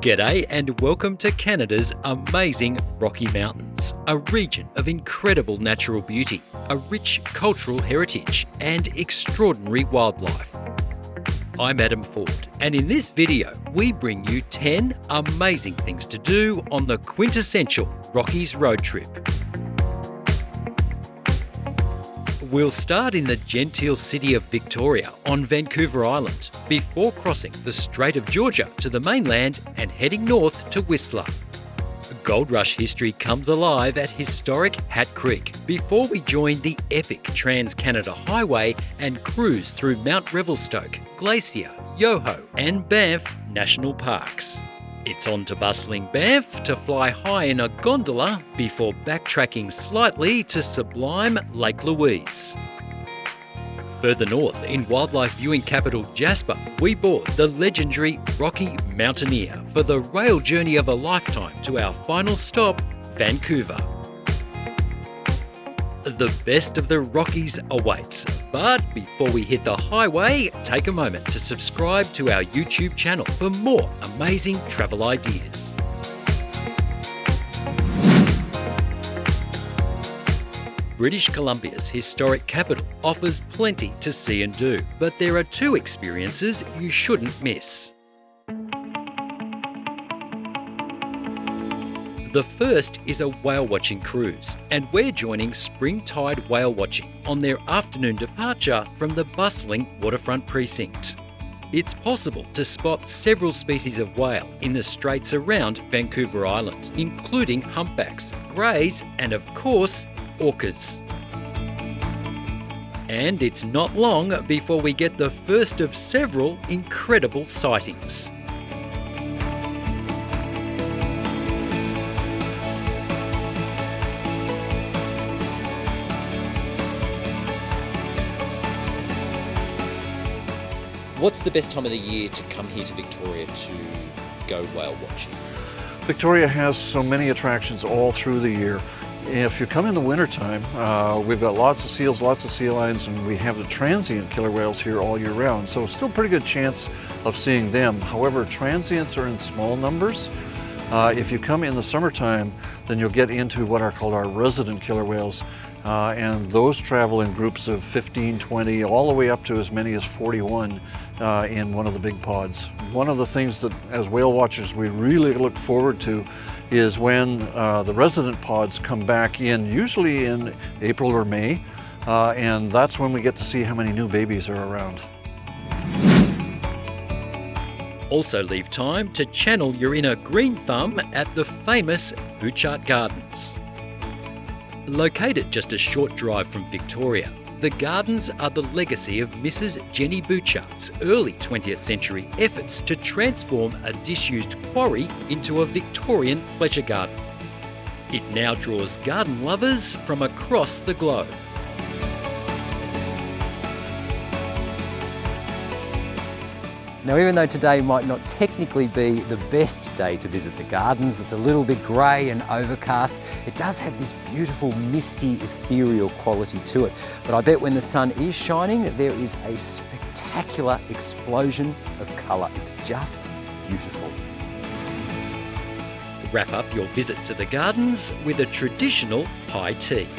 G'day and welcome to Canada's amazing Rocky Mountains, a region of incredible natural beauty, a rich cultural heritage and extraordinary wildlife. I'm Adam Ford, and in this video we bring you 10 amazing things to do on the quintessential Rockies road trip. We'll start in the genteel city of Victoria on Vancouver Island before crossing the Strait of Georgia to the mainland and heading north to Whistler. Gold Rush history comes alive at historic Hat Creek before we join the epic Trans-Canada Highway and cruise through Mount Revelstoke, Glacier, Yoho and Banff National Parks. It's on to bustling Banff to fly high in a gondola before backtracking slightly to sublime Lake Louise. Further north, in wildlife viewing capital Jasper, we board the legendary Rocky Mountaineer for the rail journey of a lifetime to our final stop, Vancouver. The best of the Rockies awaits, but before we hit the highway, take a moment to subscribe to our YouTube channel for more amazing travel ideas. British Columbia's historic capital offers plenty to see and do, but there are two experiences you shouldn't miss. The first is a whale watching cruise, and we're joining spring tide whale watching on their afternoon departure from the bustling waterfront precinct. It's possible to spot several species of whale in the straits around Vancouver Island, including humpbacks, greys, and of course, orcas. And it's not long before we get the first of several incredible sightings. What's the best time of the year to come here to Victoria to go whale watching? Victoria has so many attractions all through the year. If you come in the wintertime, we've got lots of seals, lots of sea lions, and we have the transient killer whales here all year round. So still pretty good chance of seeing them. However, transients are in small numbers. If you come in the summertime, then you'll get into what are called our resident killer whales. And those travel in groups of 15, 20, all the way up to as many as 41 in one of the big pods. One of the things that as whale watchers we really look forward to is when the resident pods come back in, usually in April or May, and that's when we get to see how many new babies are around. Also leave time to channel your inner green thumb at the famous Butchart Gardens. Located just a short drive from Victoria, the gardens are the legacy of Mrs. Jenny Butchart's early 20th century efforts to transform a disused quarry into a Victorian pleasure garden. It now draws garden lovers from across the globe. Now, even though today might not technically be the best day to visit the gardens, it's a little bit grey and overcast, it does have this beautiful misty ethereal quality to it. But I bet when the sun is shining, there is a spectacular explosion of colour. It's just beautiful. Wrap up your visit to the gardens with a traditional high tea.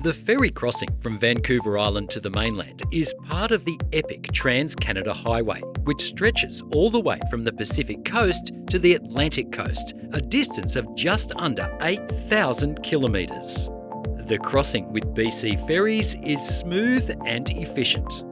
The ferry crossing from Vancouver Island to the mainland is part of the epic Trans-Canada Highway, which stretches all the way from the Pacific coast to the Atlantic coast, a distance of just under 8,000 kilometres. The crossing with BC ferries is smooth and efficient.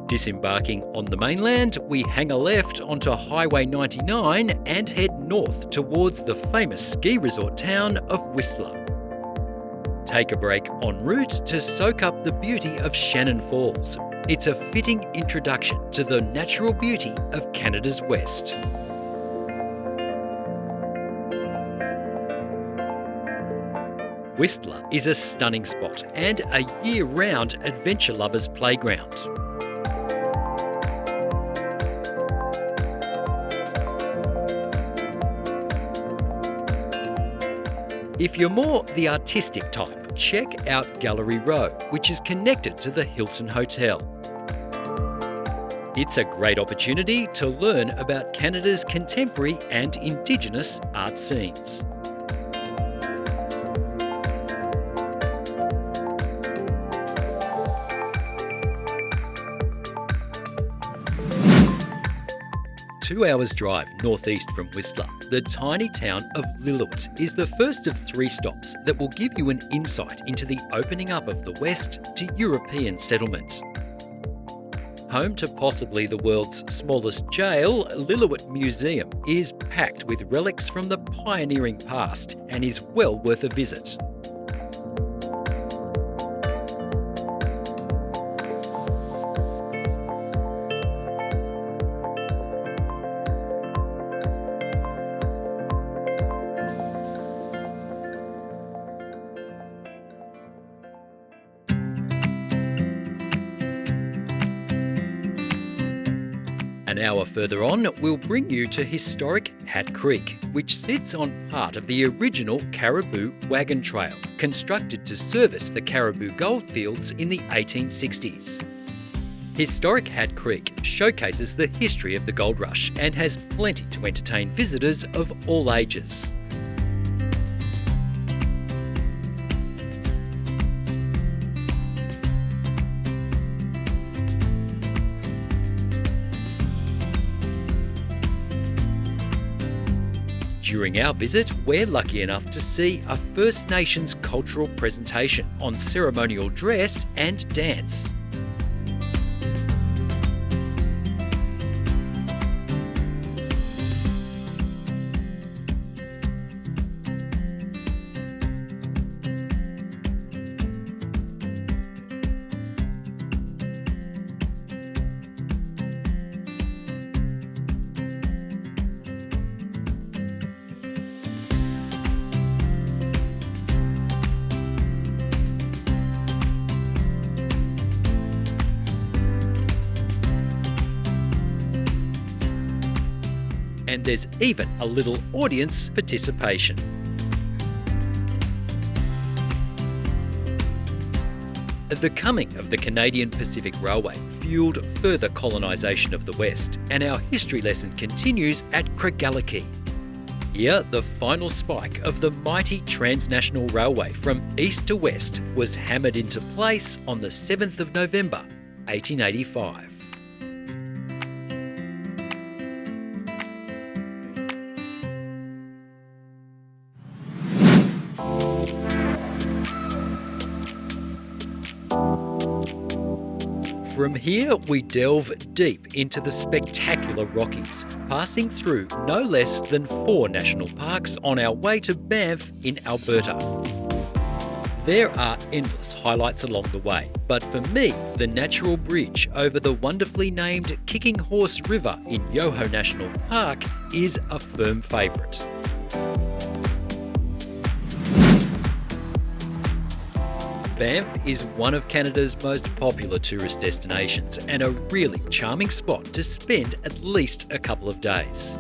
Disembarking on the mainland, we hang a left onto Highway 99 and head north towards the famous ski resort town of Whistler. Take a break en route to soak up the beauty of Shannon Falls. It's a fitting introduction to the natural beauty of Canada's West. Whistler is a stunning spot and a year-round adventure lovers' playground. If you're more the artistic type, check out Gallery Row, which is connected to the Hilton Hotel. It's a great opportunity to learn about Canada's contemporary and Indigenous art scenes. Two hours drive northeast from Whistler, the tiny town of Lillooet is the first of 3 stops that will give you an insight into the opening up of the West to European settlement. Home to possibly the world's smallest jail, Lillooet Museum is packed with relics from the pioneering past and is well worth a visit. An hour further on, we'll bring you to historic Hat Creek, which sits on part of the original Caribou Wagon Trail, constructed to service the Caribou goldfields in the 1860s. Historic Hat Creek showcases the history of the gold rush and has plenty to entertain visitors of all ages. During our visit, we're lucky enough to see a First Nations cultural presentation on ceremonial dress and dance. And there's even a little audience participation. The coming of the Canadian Pacific Railway fueled further colonisation of the West, and our history lesson continues at Craigellachie. Here, the final spike of the mighty transnational railway from east to west was hammered into place on the 7th of November, 1885. From here, we delve deep into the spectacular Rockies, passing through no less than 4 national parks on our way to Banff in Alberta. There are endless highlights along the way, but for me, the natural bridge over the wonderfully named Kicking Horse River in Yoho National Park is a firm favourite. Banff is one of Canada's most popular tourist destinations and a really charming spot to spend at least a couple of days.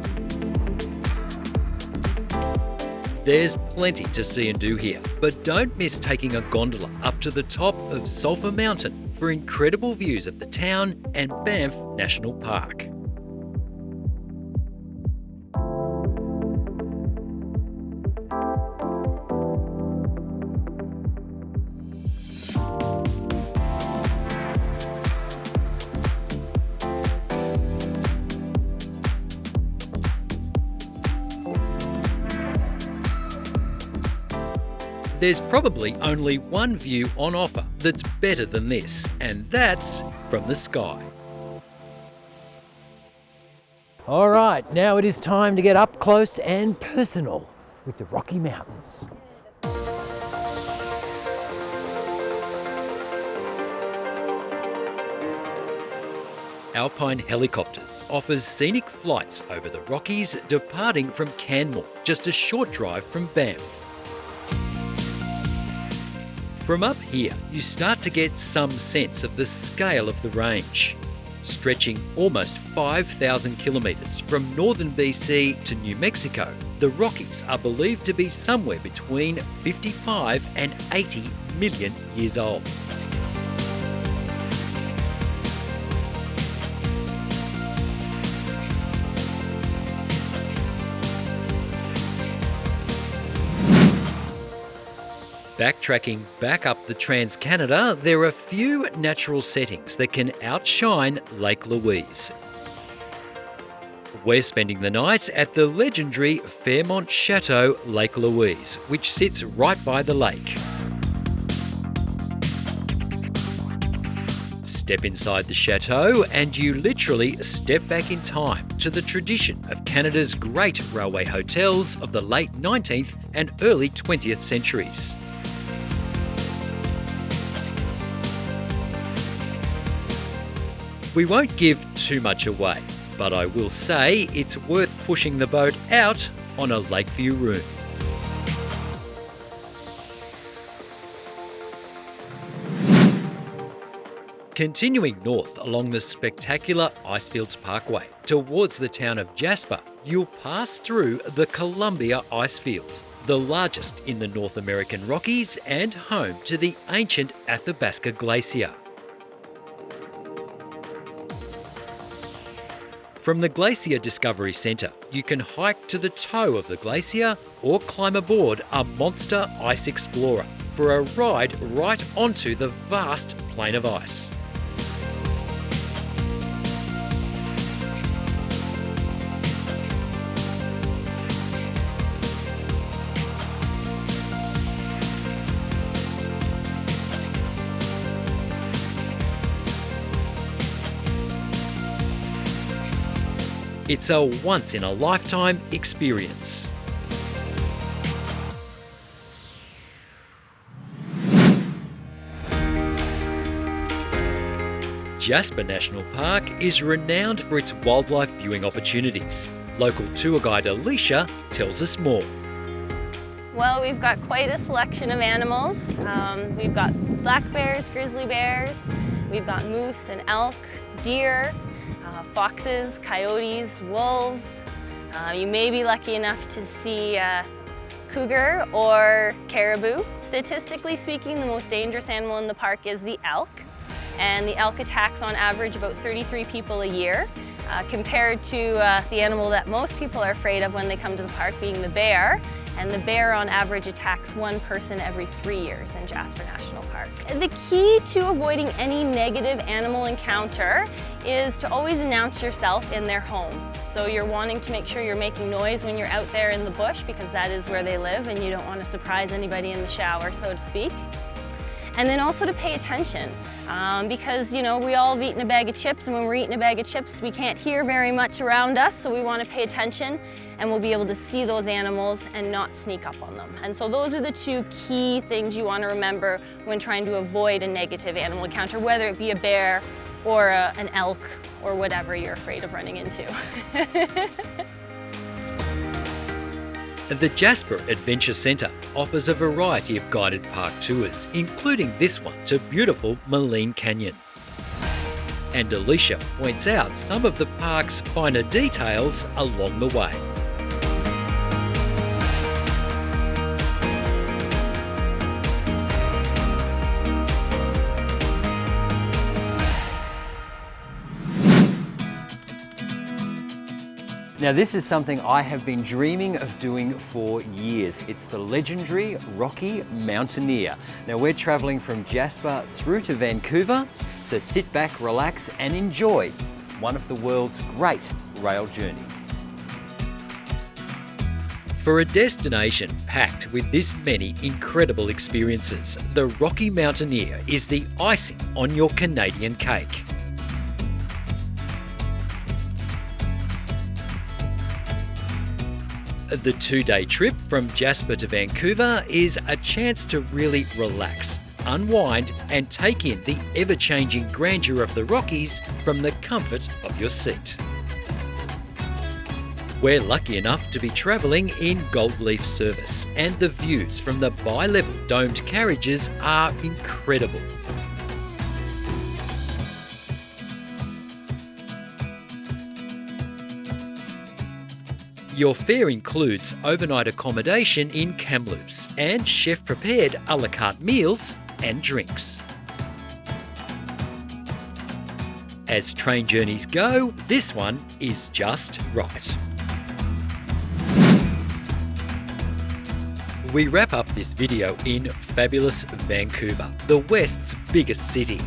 There's plenty to see and do here, but don't miss taking a gondola up to the top of Sulphur Mountain for incredible views of the town and Banff National Park. There's probably only one view on offer that's better than this, and that's from the sky. All right, now it is time to get up close and personal with the Rocky Mountains. Alpine Helicopters offers scenic flights over the Rockies, departing from Canmore, just a short drive from Banff. From up here, you start to get some sense of the scale of the range. Stretching almost 5,000 kilometres from northern BC to New Mexico, the Rockies are believed to be somewhere between 55 and 80 million years old. Backtracking back up the Trans-Canada, there are few natural settings that can outshine Lake Louise. We're spending the night at the legendary Fairmont Chateau, Lake Louise, which sits right by the lake. Step inside the chateau and you literally step back in time to the tradition of Canada's great railway hotels of the late 19th and early 20th centuries. We won't give too much away, but I will say it's worth pushing the boat out on a lakeview room. Continuing north along the spectacular Icefields Parkway towards the town of Jasper, you'll pass through the Columbia Icefield, the largest in the North American Rockies and home to the ancient Athabasca Glacier. From the Glacier Discovery Centre, you can hike to the toe of the glacier or climb aboard a monster ice explorer for a ride right onto the vast plain of ice. It's a once-in-a-lifetime experience. Jasper National Park is renowned for its wildlife viewing opportunities. Local tour guide Alicia tells us more. Well, we've got quite a selection of animals. We've got black bears, grizzly bears, we've got moose and elk, deer, foxes, coyotes, wolves. You may be lucky enough to see cougar or caribou. Statistically speaking, the most dangerous animal in the park is the elk. And the elk attacks on average about 33 people a year, compared to the animal that most people are afraid of when they come to the park, being the bear. And the bear on average attacks one person every 3 years in Jasper National Park. The key to avoiding any negative animal encounter is to always announce yourself in their home. So you're wanting to make sure you're making noise when you're out there in the bush, because that is where they live and you don't want to surprise anybody in the shower, so to speak. And then also to pay attention, because we all have eaten a bag of chips, and when we're eating a bag of chips, we can't hear very much around us, so we want to pay attention, and we'll be able to see those animals and not sneak up on them. And so those are the two key things you want to remember when trying to avoid a negative animal encounter, whether it be a bear or an elk or whatever you're afraid of running into. The Jasper Adventure Centre offers a variety of guided park tours, including this one to beautiful Moline Canyon. And Alicia points out some of the park's finer details along the way. Now this is something I have been dreaming of doing for years. It's the legendary Rocky Mountaineer. Now we're travelling from Jasper through to Vancouver, so sit back, relax and enjoy one of the world's great rail journeys. For a destination packed with this many incredible experiences, the Rocky Mountaineer is the icing on your Canadian cake. The 2-day trip from Jasper to Vancouver is a chance to really relax, unwind and take in the ever-changing grandeur of the Rockies from the comfort of your seat. We're lucky enough to be travelling in gold leaf service, and the views from the bi-level domed carriages are incredible. Your fare includes overnight accommodation in Kamloops and chef-prepared a la carte meals and drinks. As train journeys go, this one is just right. We wrap up this video in fabulous Vancouver, the West's biggest city.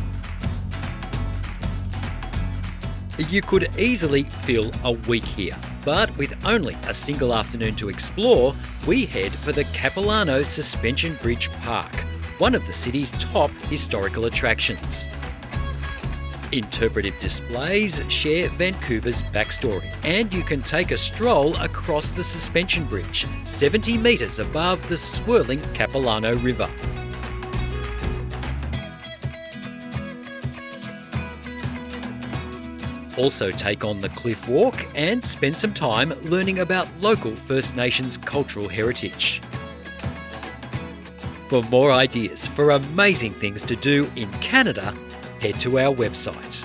You could easily fill a week here, but with only a single afternoon to explore, we head for the Capilano Suspension Bridge Park, one of the city's top historical attractions. Interpretive displays share Vancouver's backstory, and you can take a stroll across the suspension bridge, 70 metres above the swirling Capilano River. Also take on the cliff walk and spend some time learning about local First Nations cultural heritage. For more ideas for amazing things to do in Canada, head to our website.